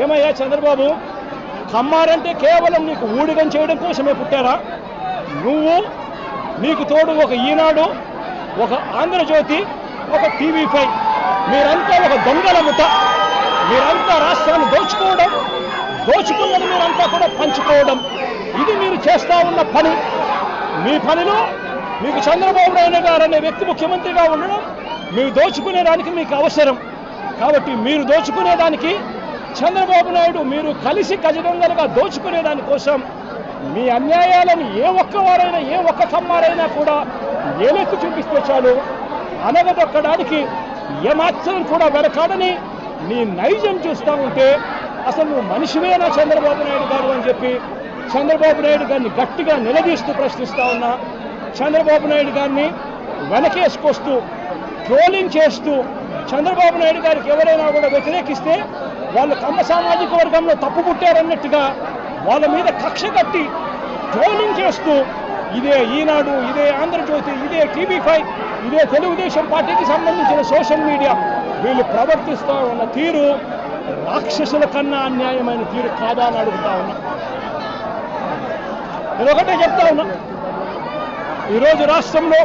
ఏమయ్యా చంద్రబాబు, కమ్మారంటే కేవలం నీకు ఊడిగం చేయడం కోసమే పుట్టారా? నువ్వు, నీకు తోడు ఒక ఈనాడు, ఒక ఆంధ్రజ్యోతి, ఒక TV5, మీరంతా ఒక దొంగల ముఠ. మీరంతా రాష్ట్రాన్ని దోచుకున్నది మీరంతా కూడా పంచుకోవడం, ఇది మీరు చేస్తూ ఉన్న పని. మీ పనిలో మీకు చంద్రబాబు నాయుడు గారు అనే వ్యక్తి ముఖ్యమంత్రిగా ఉండడం, మీరు దోచుకునేదానికి మీకు అవసరం. కాబట్టి మీరు దోచుకునేదానికి, చంద్రబాబు నాయుడు మీరు కలిసి గజదొంగలుగా దోచుకునేదానికోసం మీ అన్యాయాలను ఏ ఒక్కవారైనా, ఏ ఒక్క కమ్మారైనా కూడా ఏలెత్తి చూపిస్తే చాలు, అనగదొక్కడానికి ఏమాత్రం కూడా వెనకాడని నీ నైజం చూస్తూ ఉంటే అసలు నువ్వు మనిషివేనా చంద్రబాబు నాయుడు గారు అని చెప్పి చంద్రబాబు నాయుడు గారిని గట్టిగా నిలదీస్తూ ప్రశ్నిస్తూ ఉన్నా. చంద్రబాబు నాయుడు గారిని వెనకేసుకొస్తూ, ట్రోలింగ్ చేస్తూ, చంద్రబాబు నాయుడు గారికి ఎవరైనా కూడా వ్యతిరేకిస్తే వాళ్ళు కమ్మ సామాజిక వర్గంలో తప్పు పుట్టారన్నట్టుగా వాళ్ళ మీద కక్ష కట్టి ట్రోలింగ్ చేస్తూ, ఇదే ఈనాడు, ఇదే ఆంధ్రజ్యోతి, ఇదే TV5, ఇదే తెలుగుదేశం పార్టీకి సంబంధించిన సోషల్ మీడియా వీళ్ళు ప్రవర్తిస్తూ ఉన్న తీరు రాక్షసుల కన్నా అన్యాయమైన తీరు కాదా అని అడుగుతా ఉన్నా. నేను ఒకటే చెప్తా ఉన్నా, ఈరోజు రాష్ట్రంలో